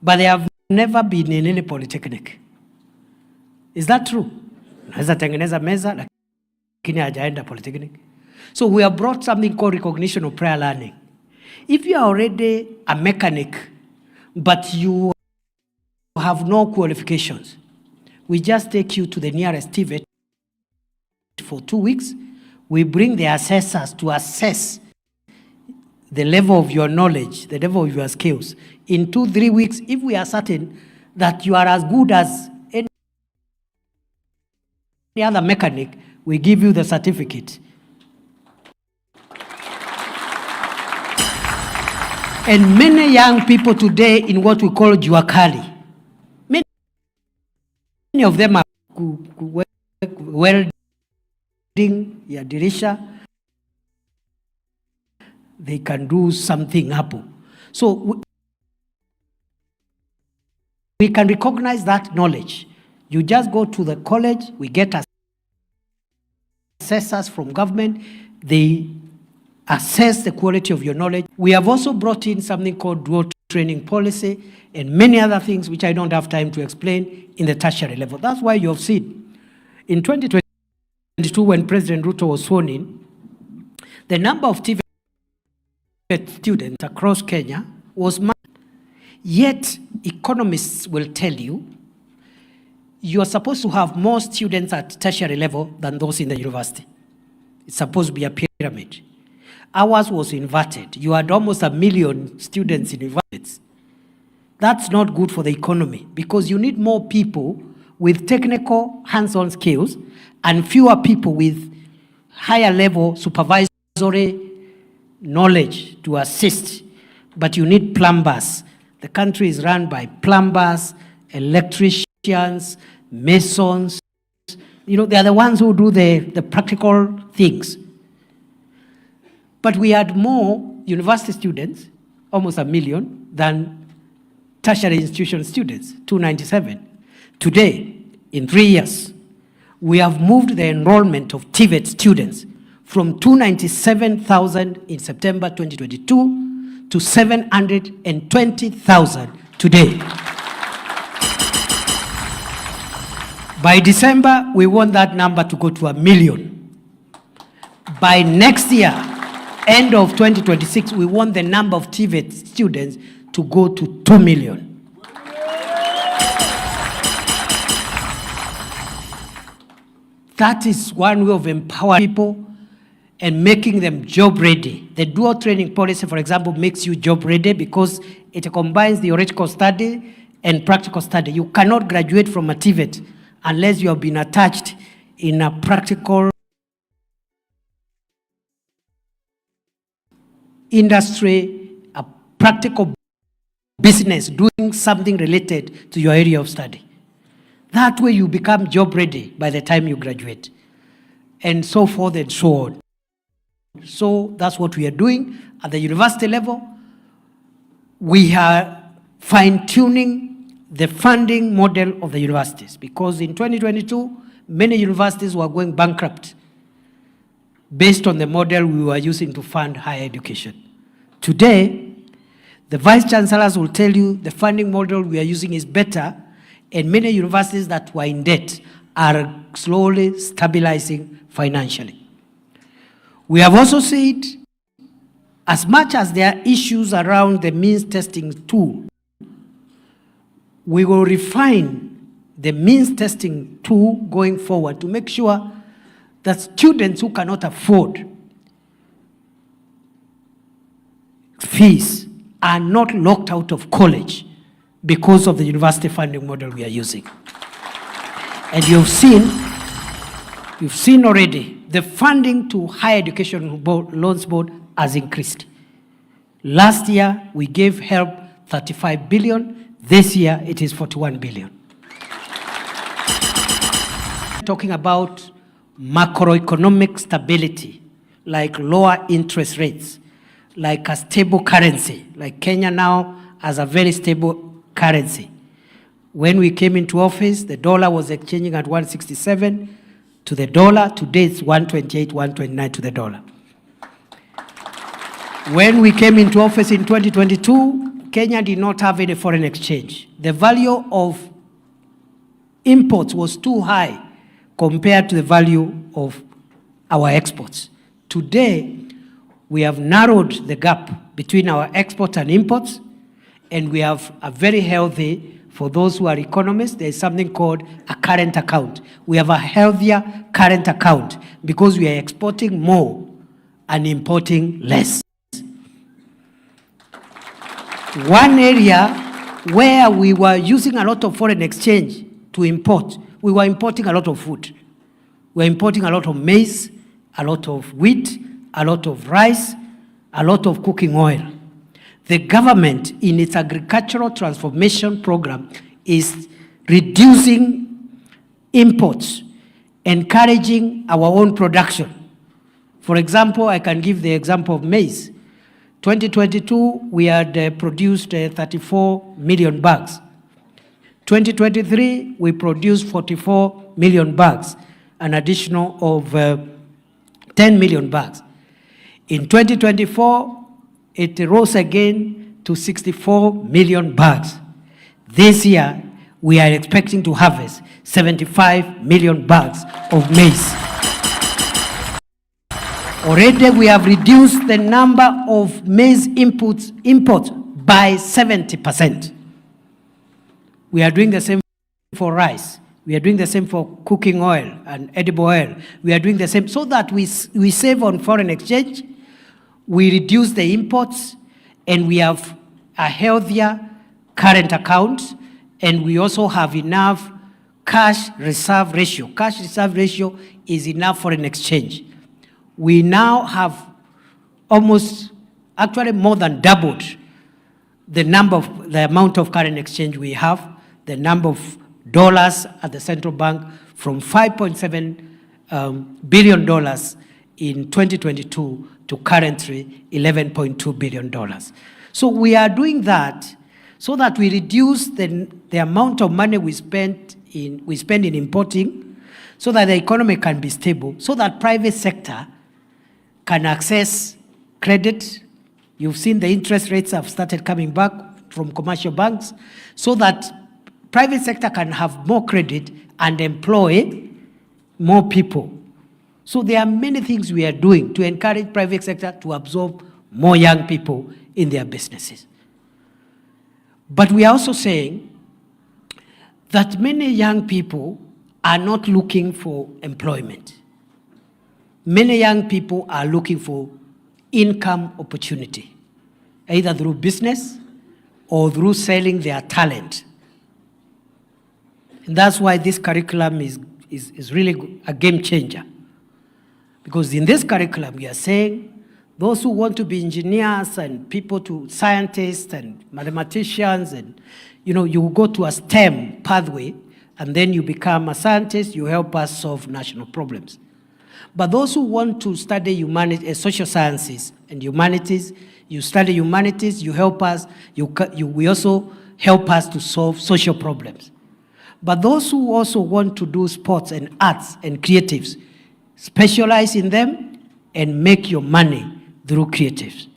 but they have never been in any polytechnic. Is that true? Naweza tengeneza meza, lakini hajaenda polytechnic. So we have brought something called recognition of prior learning. If you are already a mechanic, but you have no qualifications, we just take you to the nearest TVET for 2 weeks. We bring the assessors to assess the level of your knowledge, the level of your skills. In 2-3 weeks, if we are certain that you are as good as any other mechanic, we give you the certificate. And many young people today in what we call Juakali, many of them are welding, dirisha. They can do something hapo. So we can recognize that knowledge. You just go to the college, we get assessors from government, they assess the quality of your knowledge. We have also brought in something called dual training policy and many other things which I don't have time to explain in the tertiary level. That's why you have seen in 2022 when President Ruto was sworn in, the number of TVET students across Kenya was massive. Yet economists will tell you are supposed to have more students at tertiary level than those in the university. It's supposed to be a pyramid. Ours was inverted. You had almost 1 million students in universities. That's not good for the economy because you need more people with technical hands-on skills and fewer people with higher level supervisory knowledge to assist. But you need plumbers. The country is run by plumbers, electricians, masons. You know, they are the ones who do the practical things. But we had more university students, almost 1 million, than tertiary institution students, 297. Today, in 3 years, we have moved the enrollment of TVET students from 297,000 in September 2022 to 720,000 today. By December, we want that number to go to 1 million. By next year, end of 2026, we want the number of TVET students to go to 2 million. That is one way of empowering people and making them job ready. The dual training policy, for example, makes you job ready because it combines theoretical study and practical study. You cannot graduate from a TVET unless you have been attached in a practical industry, a practical business, doing something related to your area of study. That way you become job ready by the time you graduate, and so forth and so on. So that's what we are doing at the university level. We are fine-tuning the funding model of the universities because in 2022, many universities were going bankrupt based on the model we were using to fund higher education. Today, the vice chancellors will tell you the funding model we are using is better, and many universities that were in debt are slowly stabilizing financially. We have also said, as much as there are issues around the means testing tool, we will refine the means testing tool going forward to make sure that students who cannot afford fees are not locked out of college because of the university funding model we are using. And you've seen already the funding to higher education loans board has increased. Last year, we gave help 35 billion. This year, it is 41 billion. Talking about macroeconomic stability, like lower interest rates, like a stable currency, like Kenya now has a very stable currency. When we came into office, the dollar was exchanging at 167 to the dollar. Today it's 128, 129 to the dollar. When we came into office in 2022, Kenya did not have any foreign exchange. The value of imports was too high compared to the value of our exports. Today, we have narrowed the gap between our exports and imports, and we have a very healthy, for those who are economists, there is something called a current account. We have a healthier current account because we are exporting more and importing less. One area where we were using a lot of foreign exchange to import, we were importing a lot of food. We were importing a lot of maize, a lot of wheat, a lot of rice, a lot of cooking oil. The government, in its agricultural transformation program, is reducing imports, encouraging our own production. For example, I can give the example of maize. 2022, we had produced 34 million bags. 2023, we produced 44 million bags, an additional of 10 million bags. In 2024, it rose again to 64 million bags. This year, we are expecting to harvest 75 million bags of maize. Already, we have reduced the number of maize imports by 70%. We are doing the same for rice. We are doing the same for cooking oil and edible oil. We are doing the same so that we save on foreign exchange, we reduce the imports, and we have a healthier current account, and we also have enough cash reserve ratio. Cash reserve ratio is enough foreign exchange. We now have almost, actually more than doubled the amount of current exchange we have, the number of dollars at the central bank from $5.7 billion in 2022 to currently $11.2 billion. So we are doing that so that we reduce the amount of money we spend in importing, so that the economy can be stable, so that private sector can access credit. You've seen the interest rates have started coming back from commercial banks, so that private sector can have more credit and employ more people. So there are many things we are doing to encourage private sector to absorb more young people in their businesses. But we are also saying that many young people are not looking for employment. Many young people are looking for income opportunity, either through business or through selling their talent. And that's why this curriculum is really a game changer. Because in this curriculum, we are saying those who want to be engineers and people to scientists and mathematicians, and you go to a STEM pathway, and then you become a scientist, you help us solve national problems. But those who want to study social sciences and humanities, you study humanities, you help us, we also help us to solve social problems. But those who also want to do sports and arts and creatives, specialize in them and make your money through creatives.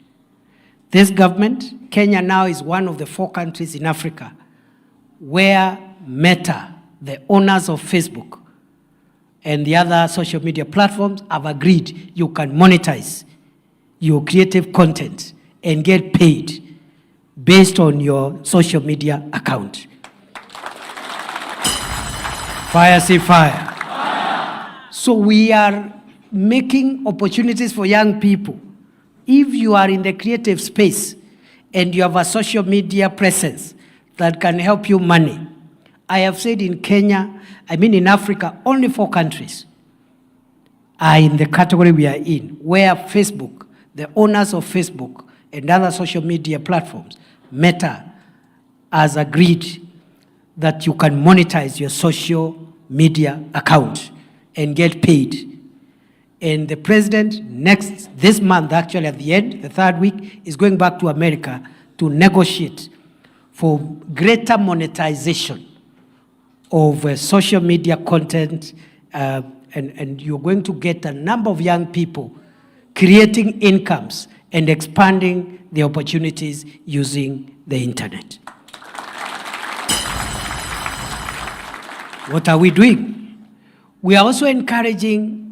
This government, Kenya now is one of the 4 countries in Africa where Meta, the owners of Facebook, and the other social media platforms have agreed you can monetize your creative content and get paid based on your social media account. Fire, say fire. So we are making opportunities for young people. If you are in the creative space and you have a social media presence that can help you money, I have said in in Africa, only 4 countries are in the category we are in, where Facebook, the owners of Facebook and other social media platforms, Meta, has agreed that you can monetize your social media account and get paid. And the president this month, actually at the end, the 3rd week, is going back to America to negotiate for greater monetization of social media content, and you're going to get a number of young people creating incomes and expanding the opportunities using the internet. What are we doing? We are also increasing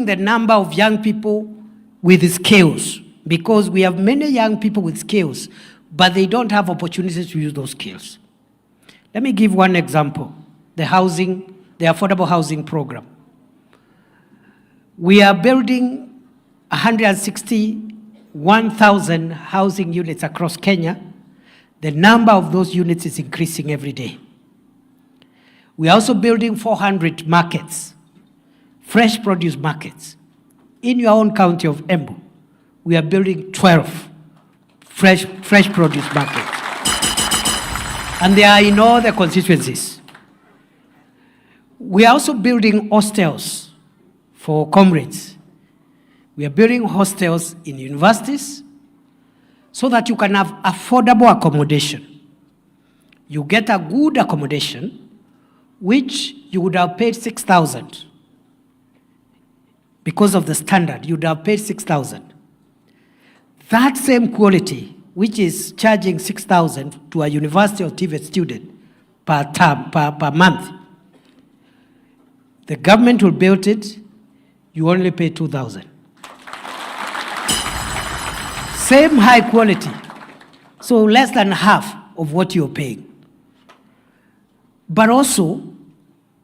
the number of young people with skills, because we have many young people with skills, but they don't have opportunities to use those skills. Let me give one example, the affordable housing program. We are building 161,000 housing units across Kenya. The number of those units is increasing every day. We are also building 400 markets, fresh produce markets. In your own county of Embu, we are building 12 fresh produce markets. And they are in all the constituencies. We are also building hostels for comrades. We are building hostels in universities so that you can have affordable accommodation. You get a good accommodation, which you would have paid 6,000. Because of the standard, you would have paid 6,000. That same quality, which is charging 6,000 to a university or TVET student per month, the government will build it, you only pay 2,000. Same high quality, so less than half of what you're paying. But also,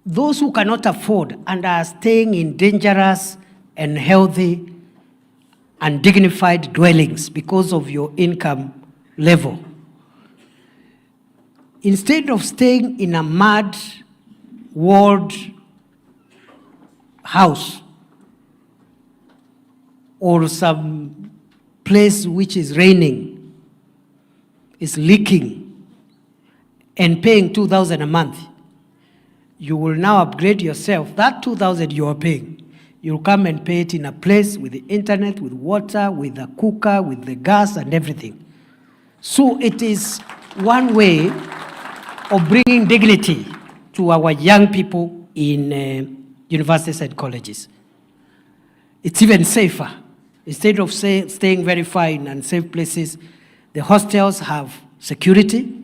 those who cannot afford and are staying in dangerous and healthy and dignified dwellings because of your income level, instead of staying in a mud walled house or some place which is raining, is leaking, and paying 2,000 a month, you will now upgrade yourself. That 2,000 you are paying, you'll come and pay it in a place with the internet, with water, with a cooker, with the gas and everything. So it is one way of bringing dignity to our young people in universities and colleges. It's even safer. Instead of staying very far in unsafe places, the hostels have security,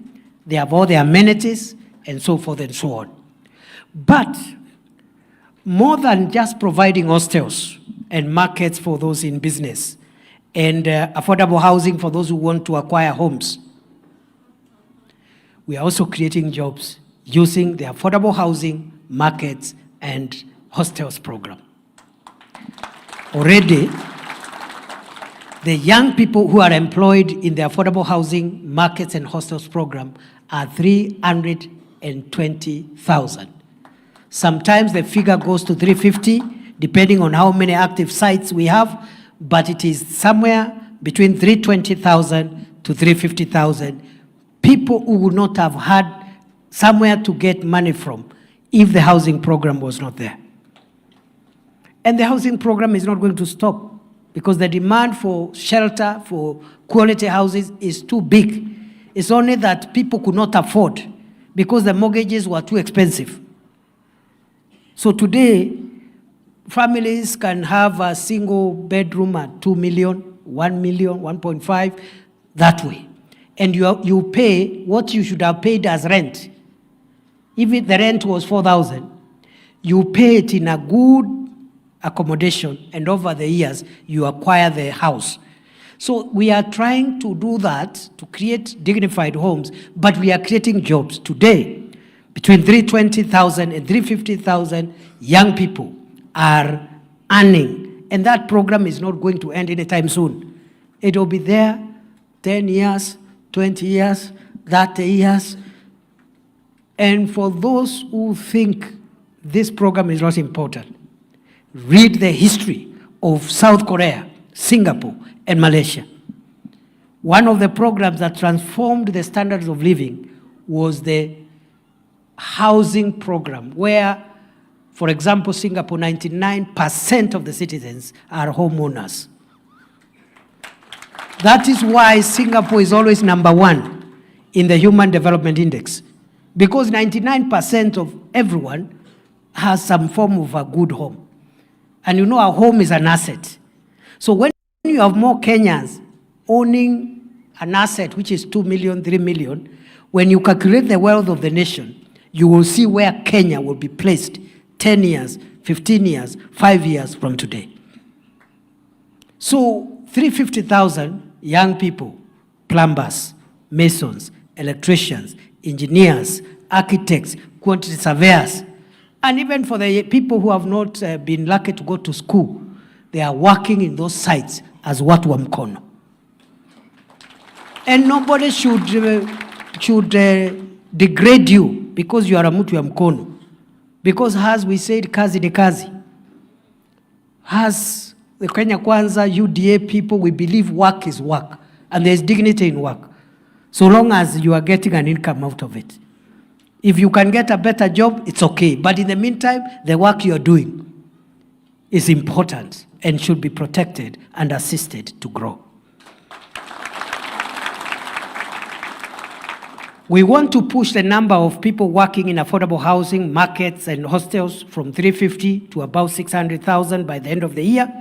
they have all the amenities, and so forth and so on. But more than just providing hostels and markets for those in business and affordable housing for those who want to acquire homes, we are also creating jobs using the affordable housing, markets, and hostels program. Already, the young people who are employed in the affordable housing, markets, and hostels program are 320,000. Sometimes the figure goes to 350, depending on how many active sites we have, but it is somewhere between 320,000 to 350,000 people who would not have had somewhere to get money from if the housing program was not there. And the housing program is not going to stop, because the demand for shelter, for quality houses is too big. It's only that people could not afford because the mortgages were too expensive. So today, families can have a single bedroom at 2 million, 1 million, 1.5, that way. And you pay what you should have paid as rent. If the rent was 4,000, you pay it in a good accommodation, and over the years, you acquire the house. So we are trying to do that, to create dignified homes, but we are creating jobs today. Between 320,000 and 350,000 young people are earning, and that program is not going to end anytime soon. It will be there 10 years, 20 years, 30 years. And for those who think this program is not important, read the history of South Korea, Singapore, and Malaysia. One of the programs that transformed the standards of living was the housing program, where, for example, Singapore, 99% of the citizens are homeowners. That is why Singapore is always #1 in the Human Development Index, because 99% of everyone has some form of a good home. And you know, a home is an asset. So when you you have more Kenyans owning an asset which is 2 million, 3 million, when you calculate the wealth of the nation, you will see where Kenya will be placed 10 years, 15 years, 5 years from today. So 350,000 young people, plumbers, masons, electricians, engineers, architects, quantity surveyors, and even for the people who have not been lucky to go to school, they are working in those sites as watu wa mkono. And nobody should degrade you because you are a mtu wa mkono. Because as we said, kazi ni kazi. As the Kenya Kwanza, UDA people, we believe work is work. And there's dignity in work. So long as you are getting an income out of it. If you can get a better job, it's okay. But in the meantime, the work you're doing is important and should be protected and assisted to grow. We want to push the number of people working in affordable housing, markets, and hostels from 350 to about 600,000 by the end of the year.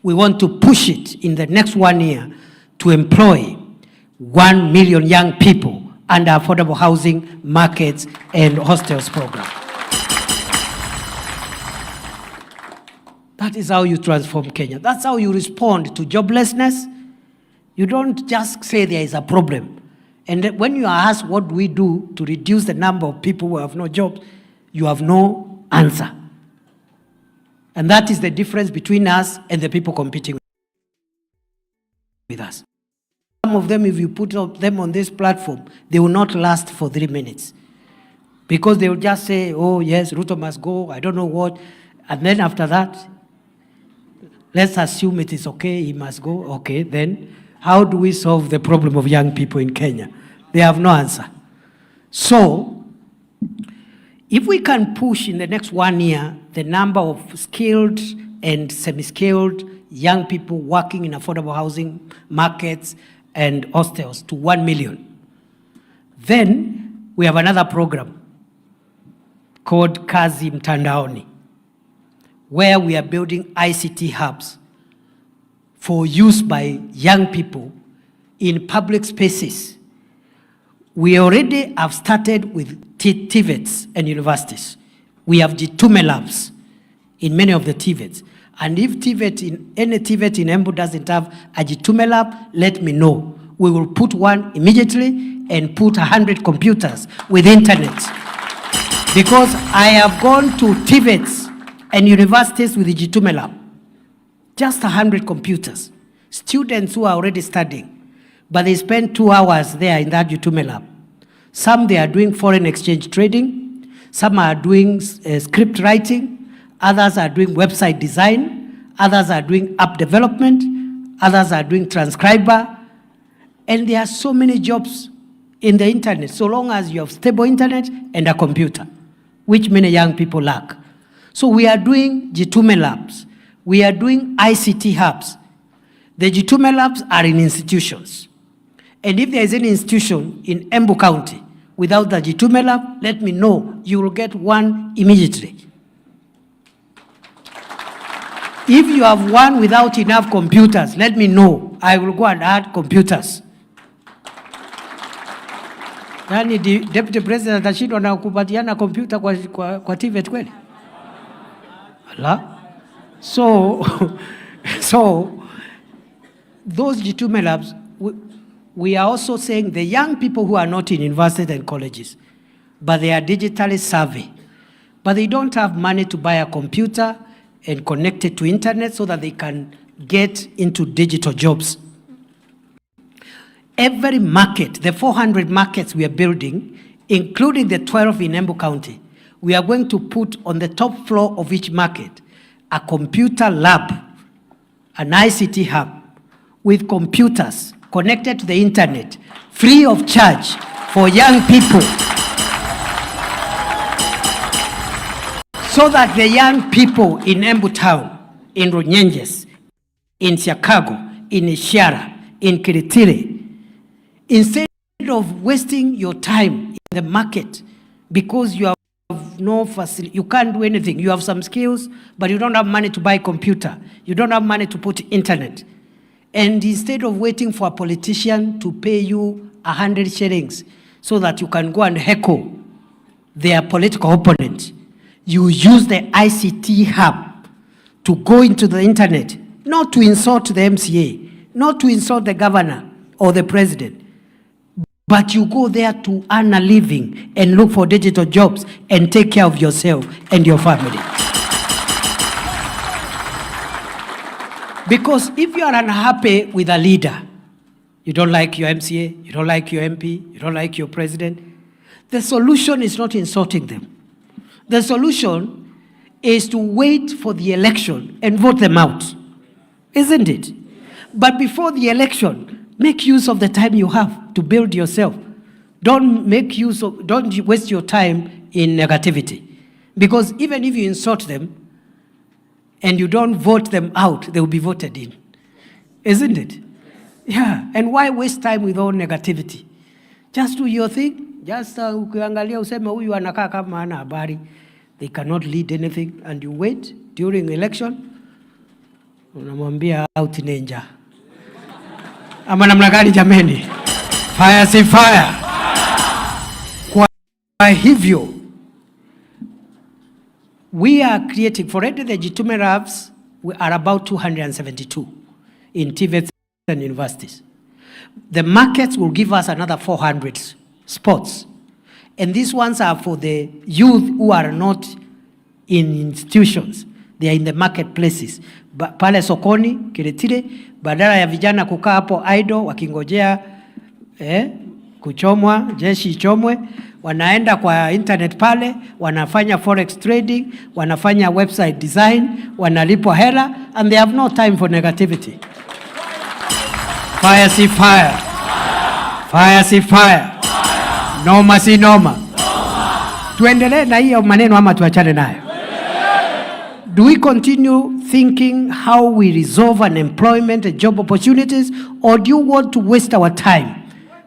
We want to push it in the next 1 year to employ 1 million young people under affordable housing, markets, and hostels program. That is how you transform Kenya. That's how you respond to joblessness. You don't just say there is a problem. And when you are asked what do we do to reduce the number of people who have no jobs, you have no answer. And that is the difference between us and the people competing with us. Some of them, if you put them on this platform, they will not last for 3 minutes. Because they will just say, oh yes, Ruto must go, I don't know what. And then after that, let's assume it is okay, he must go. Okay, then how do we solve the problem of young people in Kenya? They have no answer. So, if we can push in the next 1 year the number of skilled and semi-skilled young people working in affordable housing, markets, and hostels to 1 million, then we have another program called Kazi Mtandaoni, where we are building ICT hubs for use by young people in public spaces. We already have started with TVETs and universities. We have Jitume labs in many of the TVETs. And if any TVET in Embu doesn't have a Jitume lab, let me know. We will put one immediately and put 100 computers with internet. Because I have gone to TVETs and universities with the Jitume lab. Just 100 computers. Students who are already studying. But they spend 2 hours there in that Jitume lab. Some they are doing foreign exchange trading. Some are doing script writing. Others are doing website design. Others are doing app development. Others are doing transcriber. And there are so many jobs in the internet, so long as you have stable internet and a computer, which many young people lack. So we are doing Jitume labs. We are doing ICT hubs. The Jitume labs are in institutions. And if there is any institution in Embu County without the Jitume lab, let me know. You will get one immediately. If you have one without enough computers, let me know. I will go and add computers. Nani Deputy President atashindwa na kupatiana kompyuta kwa TVET kweli? Allah. So those Jitume labs, we are also saying the young people who are not in universities and colleges, but they are digitally savvy, but they don't have money to buy a computer and connect it to internet so that they can get into digital jobs. Every market, the 400 markets we are building, including the 12 in Embu County, we are going to put on the top floor of each market a computer lab, an ICT hub with computers connected to the internet, free of charge for young people, so that the young people in Embu Town, in Runyenjes, in Chicago, in Ishara, in Kiritiri, instead of wasting your time in the market because you have no facility, you can't do anything, you have some skills, but you don't have money to buy a computer, you don't have money to put internet, And instead of waiting for a politician to pay you 100 shillings so that you can go and heckle their political opponent, you use the ICT hub to go into the internet, not to insult the MCA, not to insult the governor or the president, but you go there to earn a living and look for digital jobs and take care of yourself and your family. Because if you are unhappy with a leader, you don't like your MCA, you don't like your MP, you don't like your president, the solution is not insulting them. The solution is to wait for the election and vote them out, isn't it? But before the election, make use of the time you have to build yourself. Don't waste your time in negativity. Because even if you insult them and you don't vote them out, they will be voted in. Isn't it? Yeah. And why waste time with all negativity? Just do your thing. Just ukiangalia useme huyu anakaa kama hana habari. They cannot lead anything, and you wait during election. Unamwambia out ninja. Ama namna gani jameni? Fire si fire. Kwa hivyo, we are creating, for already the Jitume Labs, we are about 272 in TVETs and universities. The markets will give us another 400 spots. And these ones are for the youth who are not in institutions. They are in the marketplaces. Pale sokoni, Kiretile, badala ya vijana kukaa hapo idle, wakingojea kuchomwa, jeshi ichomwe, wanaenda kwa internet pale, wanafanya forex trading, wanafanya website design, wanalipwa hela, and they have no time for negativity. Fire si fire. Fire si fire. Noma si noma. Tuendelee na hiyo maneno ama tuachane nayo? Do we continue thinking how we resolve unemployment and job opportunities, or do you want to waste our time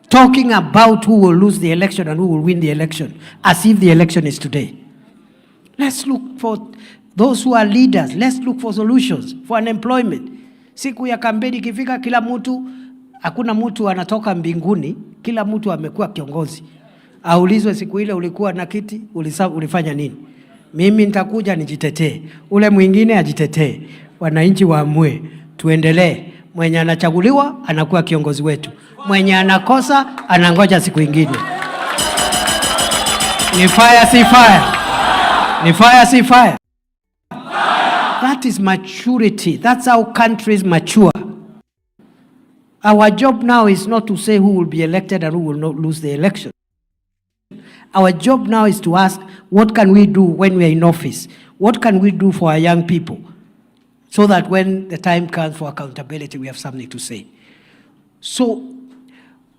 talking about who will lose the election and who will win the election as if the election is today? Let's look for those who are leaders. Let's look for solutions for unemployment. Siku ya kampeni ikifika, kila mtu, hakuna mtu anatoka mbinguni, kila mtu amekuwa kiongozi. Aulizwe siku ile ulikuwa na kiti, ulifanya nini? Mimi nitakuja nijitetee, ule mwingine ajitetee, wananchi waamue, tuendelee. Mwenye anachaguliwa anakuwa kiongozi wetu, mwenye anakosa anangoja siku ingine. Ni fire si fire. Ni fire si fire. That is maturity. That's how countries mature. Our job now is not to say who will be elected and who will not lose the election. Our job now is to ask, what can we do when we are in office? What can we do for our young people? So that when the time comes for accountability, we have something to say. So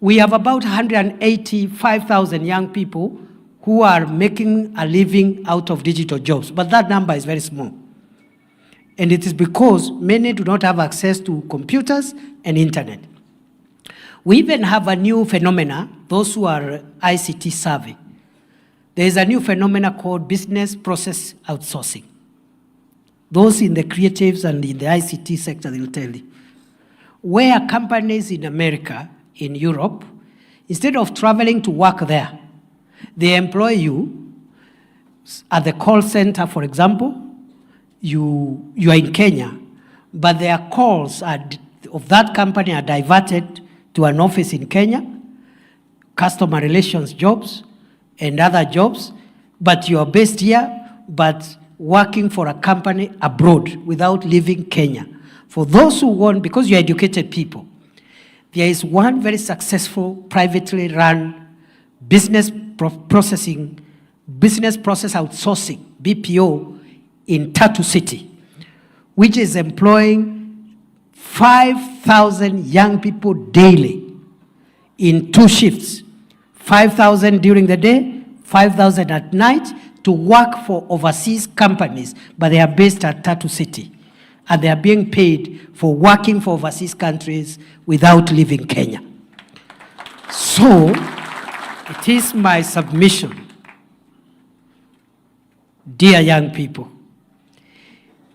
we have about 185,000 young people who are making a living out of digital jobs. But that number is very small. And it is because many do not have access to computers and internet. We even have a new phenomena, those who are ICT savvy. There is a new phenomena called business process outsourcing. Those in the creatives and in the ICT sector, they will tell you. Where companies in America, in Europe, instead of traveling to work there, they employ you at the call center, for example. You are in Kenya, but their calls of that company are diverted to an office in Kenya, customer relations jobs, and other jobs, but you are based here, but working for a company abroad without leaving Kenya. For those who want, because you are educated people, there is one very successful privately run business process outsourcing, BPO, in Tatu City, which is employing 5,000 young people daily in 2 shifts. 5,000 during the day, 5,000 at night, to work for overseas companies, but they are based at Tatu City. And they are being paid for working for overseas countries without leaving Kenya. So, it is my submission, dear young people,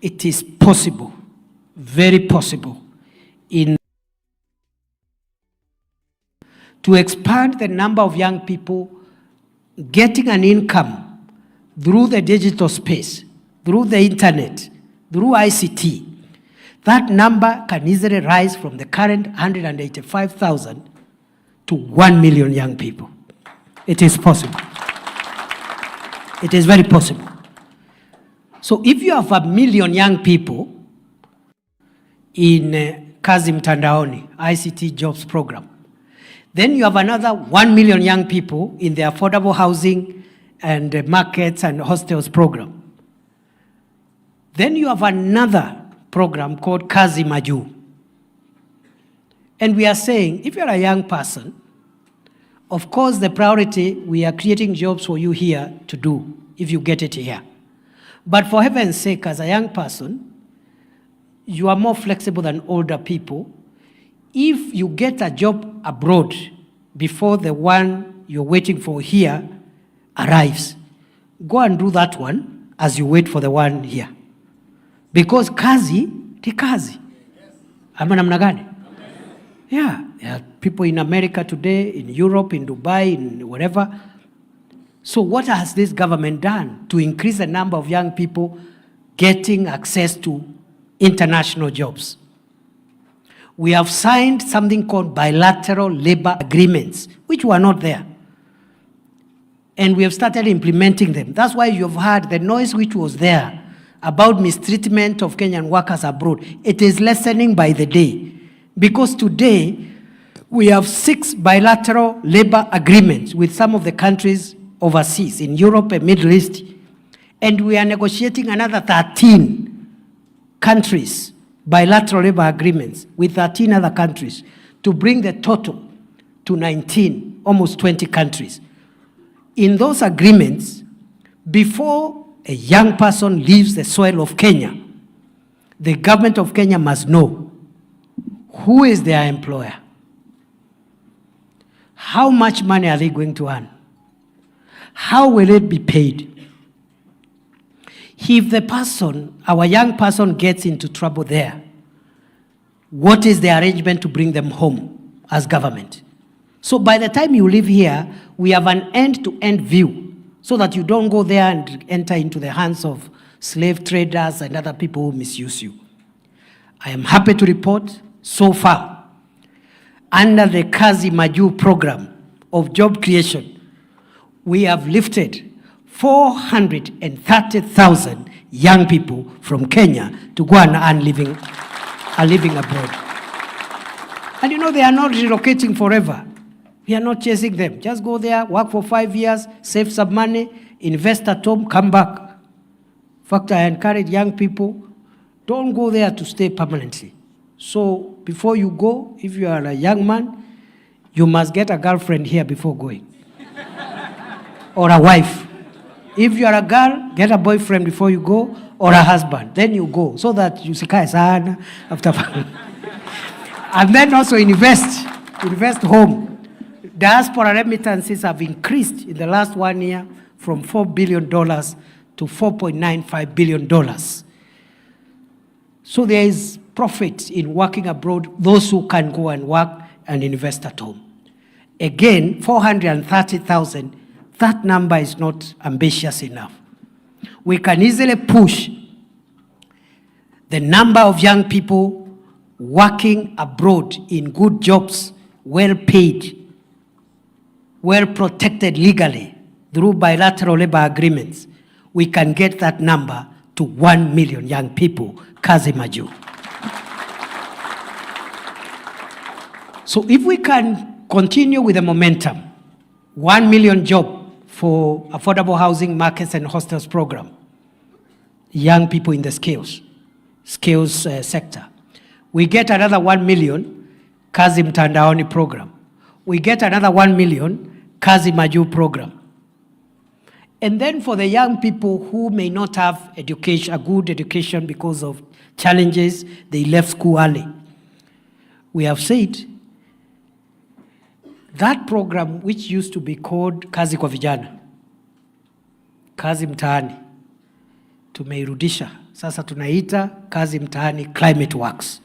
it is possible, very possible, in to expand the number of young people getting an income through the digital space, through the internet, through ICT. That number can easily rise from the current 185,000 to 1 million young people. It is possible. It is very possible. So if you have 1 million young people in Kazi Mtandaoni, ICT jobs program, then you have another 1 million young people in the affordable housing and markets and hostels program. Then you have another program called Kazi Maju. And we are saying, if you're a young person, of course the priority, we are creating jobs for you here to do, if you get it here. But for heaven's sake, as a young person, you are more flexible than older people. If you get a job abroad before the one you're waiting for here arrives, go and do that one as you wait for the one here. Because kazi ni kazi. Ama namna gani? Yeah, there are people in America today, in Europe, in Dubai, in wherever. So what has this government done to increase the number of young people getting access to international jobs? We have signed something called bilateral labor agreements, which were not there. And we have started implementing them. That's why you've heard the noise which was there about mistreatment of Kenyan workers abroad. It is lessening by the day. Because today, we have 6 bilateral labor agreements with some of the countries overseas, in Europe and Middle East. And we are negotiating another 13 countries, bilateral labor agreements with 13 other countries, to bring the total to 19, almost 20 countries. In those agreements, before a young person leaves the soil of Kenya, the government of Kenya must know who is their employer, how much money are they going to earn, how will it be paid. If the person, our young person, gets into trouble there, what is the arrangement to bring them home as government? So by the time you live here, we have an end-to-end view so that you don't go there and enter into the hands of slave traders and other people who misuse you. I am happy to report, so far, under the Kazi Maju program of job creation, we have lifted 430,000 young people from Kenya to go and earn living abroad. And you know, they are not relocating forever. We are not chasing them. Just go there, work for 5 years, save some money, invest at home, come back. In fact, I encourage young people, don't go there to stay permanently. So before you go, if you are a young man, you must get a girlfriend here before going. Or a wife. If you are a girl, get a boyfriend before you go, or a husband. Then you go, so that you sikae sana after. And then also invest home. Diaspora remittances have increased in the last 1 year from $4 billion to $4.95 billion. So there is profit in working abroad, those who can go and work and invest at home. Again, 430,000, that number is not ambitious enough. We can easily push the number of young people working abroad in good jobs, well paid, well protected legally through bilateral labor agreements. We can get that number to 1 million young people, Kazi Maju. So if we can continue with the momentum, 1 million job for affordable housing, markets and hostels program, young people in the skills sector. We get another 1 million Kazi Mtandaoni program. We get another 1 million Kazi Maju program. And then for the young people who may not have education, a good education because of challenges, they left school early. We have said that program, which used to be called Kazi kwa Vijana, Kazi Mtaani, tumeirudisha. Sasa tunaita Kazi Mtaani Climate Works.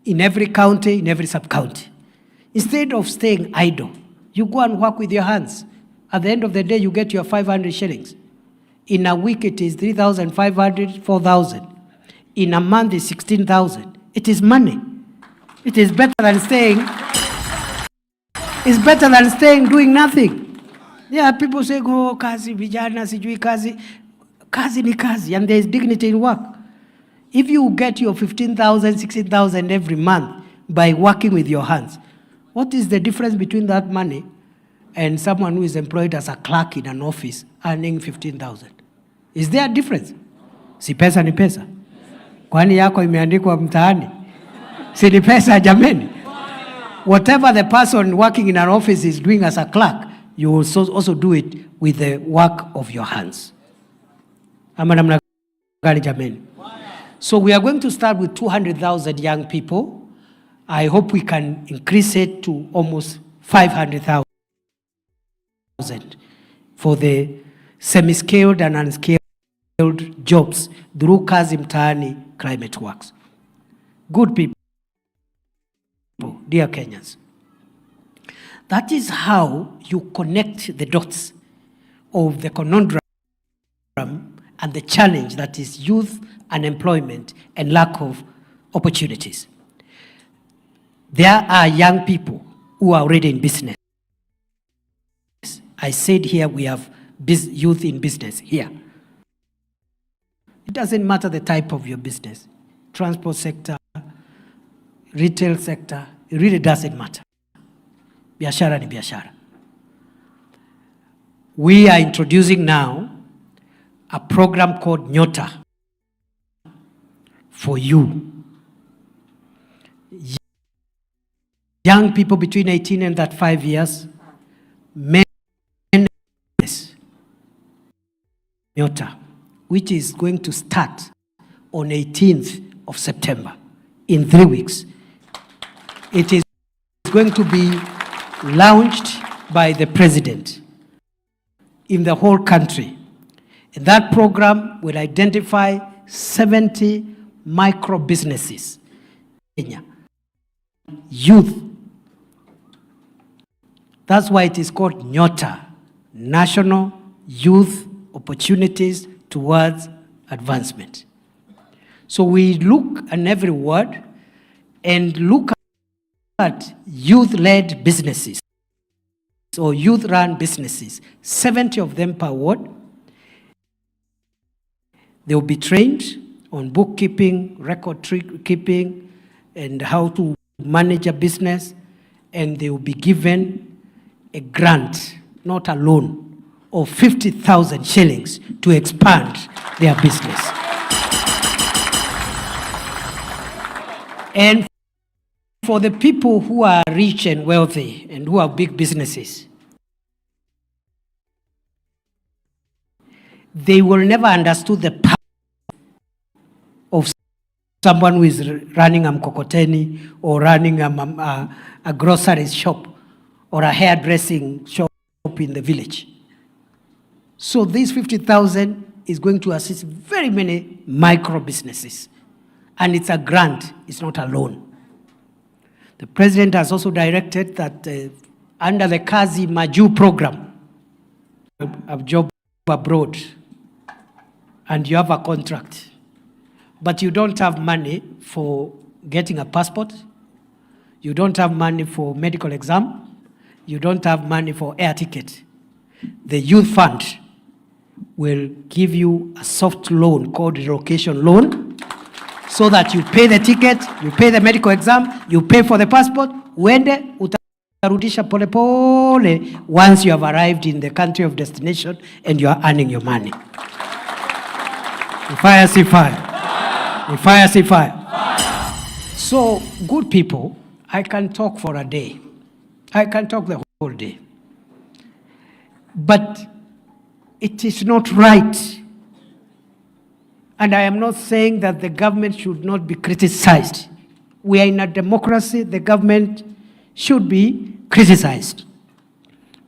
In every county, in every sub-county, Instead of staying idle, you go and work with your hands. At the end of the day, you get your 500 shillings. In a week, it is 3,500, 4,000. In a month, it's 16,000. It is money. It is better than staying. It's better than staying doing nothing. Yeah, people say, oh, kazi, vijana, sijui kazi. Kazi ni kazi, and there is dignity in work. If you get your 15,000, 16,000 every month by working with your hands, what is the difference between that money and someone who is employed as a clerk in an office earning 15,000? Is there a difference? Si pesa ni pesa. Kwani yako imeandikwa mtaani? Si ni pesa jameni? Whatever the person working in an office is doing as a clerk, you will also do it with the work of your hands. Ama namna gani jameni? So we are going to start with 200,000 young people. I hope we can increase it to almost 500,000 for the semi-skilled and unskilled jobs through Kazi Mtaani Climate Works. Good people, dear Kenyans. That is how you connect the dots of the conundrum and the challenge that is youth unemployment and lack of opportunities. There are young people who are already in business. I said here we have youth in business here. It doesn't matter the type of your business, transport sector, retail sector, it really doesn't matter. Biashara ni biashara. We are introducing now a program called Nyota for you. Young people between 18 and 35 years, men, Nyota, which is going to start on 18th of September, in 3 weeks. It is going to be launched by the president in the whole country. And that program will identify 70 micro businesses in Kenya. Youth. That's why it is called Nyota, National Youth Opportunities Towards Advancement. So we look at every word and look at youth-led businesses or youth-run businesses, 70 of them per ward. They will be trained on bookkeeping, record keeping, and how to manage a business, and they will be given a grant, not a loan, of 50,000 shillings to expand their business. And for the people who are rich and wealthy and who have big businesses, they will never understood the power of someone who is running a mkokoteni or running a grocery shop or a hairdressing shop in the village. So this 50,000 is going to assist very many micro businesses. And it's a grant, it's not a loan. The president has also directed that under the Kazi Maju program, a job abroad, and you have a contract, but you don't have money for getting a passport, you don't have money for medical exam, you don't have money for air ticket, the youth fund will give you a soft loan called relocation loan, so that you pay the ticket, you pay the medical exam, you pay for the passport, uende utarudisha pole pole once you have arrived in the country of destination and you are earning your money. Fire, see fire. Fire, see fire. So, good people, I can talk for a day. I can talk the whole day. But it is not right. And I am not saying that the government should not be criticized. We are in a democracy, the government should be criticized.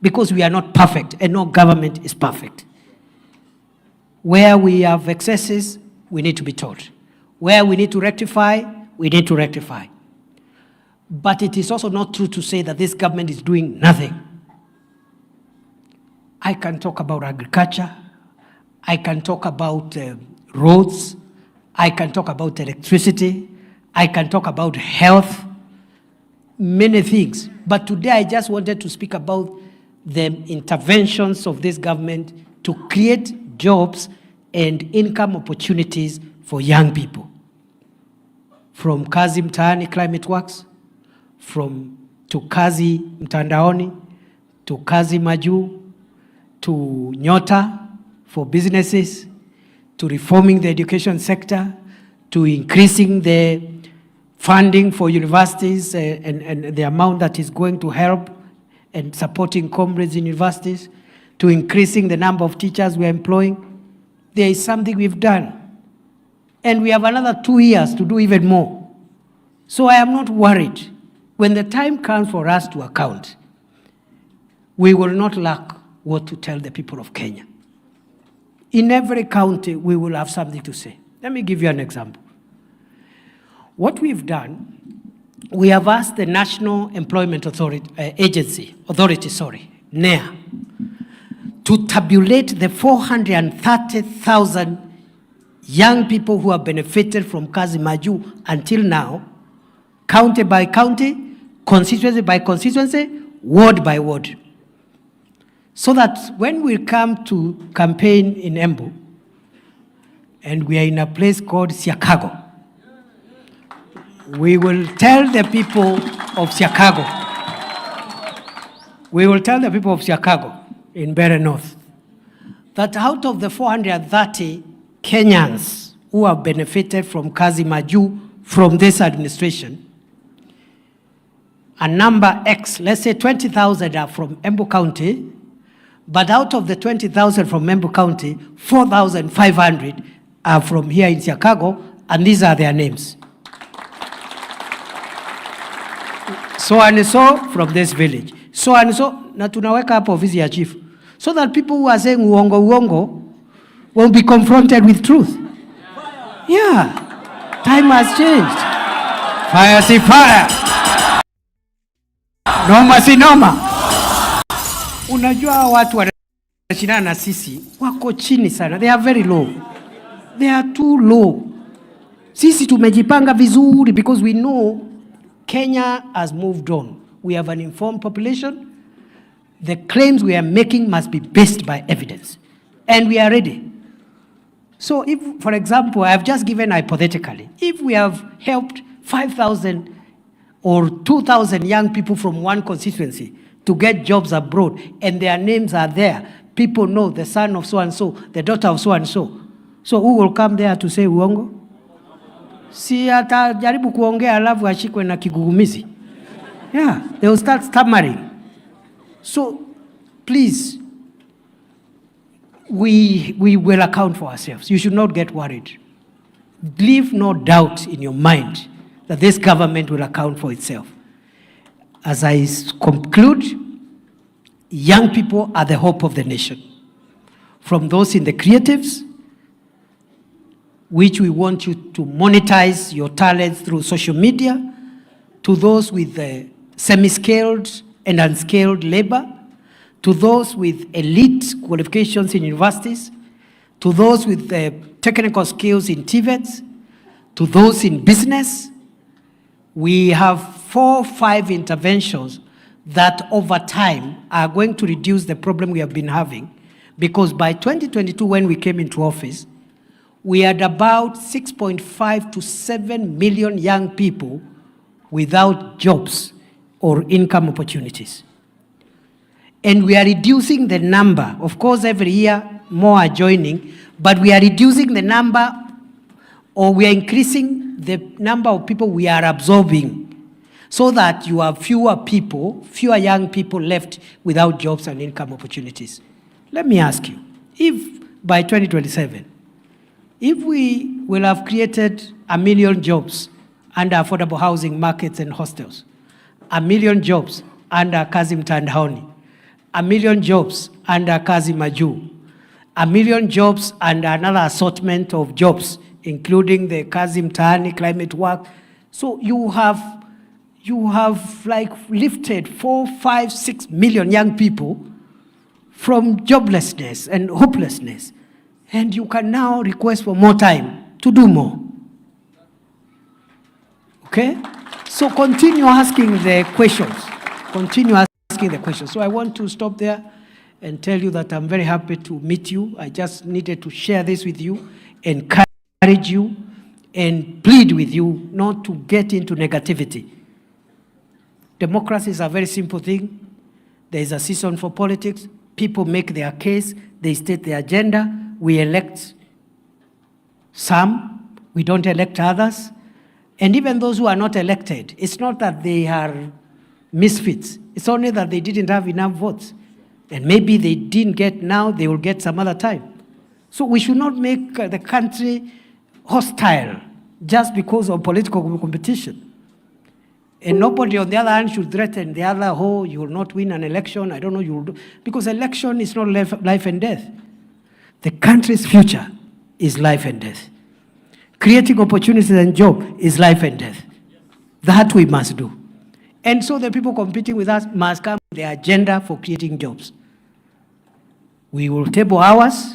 Because we are not perfect, and no government is perfect. Where we have excesses, we need to be told. Where we need to rectify, we need to rectify. But it is also not true to say that this government is doing nothing. I can talk about agriculture. I can talk about roads. I can talk about electricity. I can talk about health, many things. But today I just wanted to speak about the interventions of this government to create jobs and income opportunities for young people. From Kazi Mtaani Climate Works, to Kazi Mtandaoni, to Kazi Maju, to Nyota for businesses, to reforming the education sector, to increasing the funding for universities and the amount that is going to help and supporting comrades in universities, to increasing the number of teachers we are employing. There is something we've done. And we have another 2 years to do even more. So I am not worried. When the time comes for us to account, we will not lack what to tell the people of Kenya. In every county, we will have something to say. Let me give you an example. What we've done, we have asked the National Employment Authority, NEA, to tabulate the 430,000 young people who have benefited from Kazi Maju until now, county by county, constituency by constituency, ward by ward. So that when we come to campaign in Embu, and we are in a place called Siakago, we will tell the people of Siakago, in Mbeere North, that out of the 430 Kenyans who have benefited from Kazi Maju from this administration, a number X, let's say 20,000 are from Embu County, but out of the 20,000 from Embu County, 4,500 are from here in Siakago, and these are their names. So and so from this village. So and so, na tunaweka hapo ofisi ya chief. So that people who are saying uongo will be confronted with truth. Yeah, time has changed. Fire si fire. Noma si noma. Unajua watu wanashindana na sisi wako chini sana. They are very low. They are too low. Sisi tumejipanga vizuri because we know Kenya has moved on. We have an informed population. The claims we are making must be based by evidence. And we are ready. So if, for example, I've just given hypothetically, if we have helped 5,000 or 2,000 young people from one constituency to get jobs abroad, and their names are there, people know the son of so-and-so, the daughter of so-and-so. So who will come there to say uongo? Si atajaribu kuongea alafu ashikwe na kigugumizi. Yeah, they will start stammering. So, please, we will account for ourselves. You should not get worried. Leave no doubt in your mind that this government will account for itself. As I conclude, young people are the hope of the nation. From those in the creatives, which we want you to monetize your talents through social media, to those with the semi-skilled and unskilled labor, to those with elite qualifications in universities, to those with the technical skills in TVETs, to those in business. We have 4 or 5 interventions that over time are going to reduce the problem we have been having, because by 2022, when we came into office, we had about 6.5 to 7 million young people without jobs or income opportunities. And we are reducing the number. Of course, every year more are joining, but we are reducing the number, or we are increasing the number of people we are absorbing, so that you have fewer young people left without jobs and income opportunities. Let me ask you, if by 2027, if we will have created 1 million jobs under affordable housing markets and hostels, 1 million jobs under Kazi Mtandaoni, 1 million jobs under Kazi Maju, 1 million jobs under another assortment of jobs, including the Kazi Mtaani Climate Work. So you you have like lifted 4, 5, 6 million young people from joblessness and hopelessness. And you can now request for more time to do more. Okay? So continue asking the questions. Continue asking the questions. So I want to stop there and tell you that I'm very happy to meet you. I just needed to share this with you, encourage you, and plead with you not to get into negativity. Democracy is a very simple thing. There is a season for politics. People make their case. They state their agenda. We elect some. We don't elect others. And even those who are not elected, it's not that they are misfits. It's only that they didn't have enough votes. And maybe they didn't get now, they will get some other time. So we should not make the country hostile just because of political competition. And nobody on the other hand should threaten the other, oh, you will not win an election, I don't know, you will do. Because election is not life and death. The country's future is life and death. Creating opportunities and jobs is life and death. That we must do. And so the people competing with us must come with the agenda for creating jobs. We will table ours,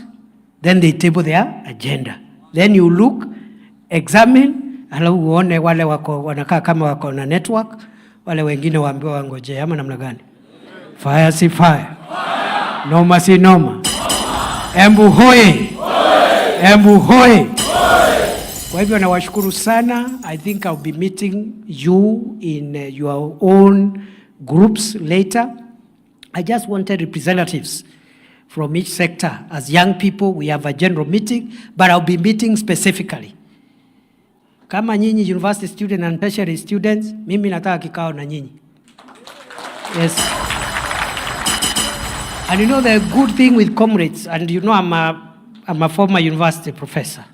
then they table their agenda. Then you look, examine, alafu uone wale wako wanakaa kama wako na network, wale wengine waambiwa wangoje ama namna gani? Fire si fire. Noma si noma. Embu hoye. Embu hoye. Kwa hivyo nawashukuru sana. I think I'll be meeting you in your own groups later. I just wanted representatives from each sector. As young people, we have a general meeting, but I'll be meeting specifically. Kama nyinyi university students and tertiary students, mimi nataka kikao na nyinyi. Yes. And you know the good thing with comrades, and you know I'm a former university professor.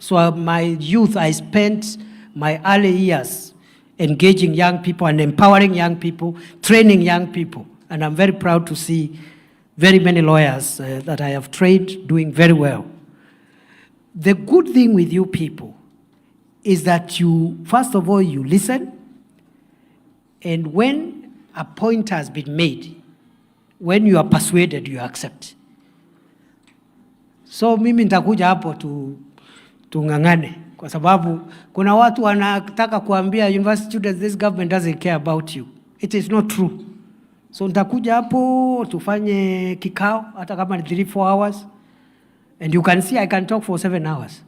So my youth, I spent my early years engaging young people and empowering young people, training young people. And I'm very proud to see very many lawyers that I have trained doing very well. The good thing with you people is that you, first of all, you listen. And when a point has been made, when you are persuaded, you accept. So mimi nitakuja hapo tungangane kwa sababu kuna watu wanataka kuambia university students this government doesn't care about you. It is not true. So nitakuja hapo tufanye kikao hata kama ni 3-4 hours and you can see I can talk for 7 hours.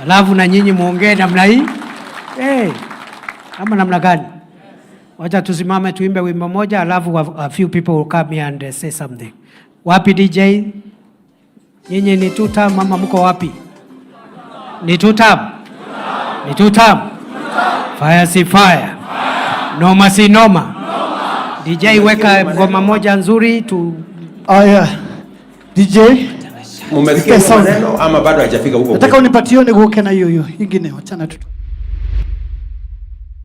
Alafu na nyinyi muongee namna hii. Ama namna gani? Wacha tusimame tuimbe wimbo moja alafu a few people will come here and say something. Wapi DJ? Nyinyi ni tutam mama mko wapi? Ni tutam. Ni tutam. Fire si fire. Noma si noma. DJ weka ngoma moja nzuri tu. DJ mumesikia maneno ama bado hajafika huko? Nataka unipatie ni kuoke na hiyo ingine, achana tu.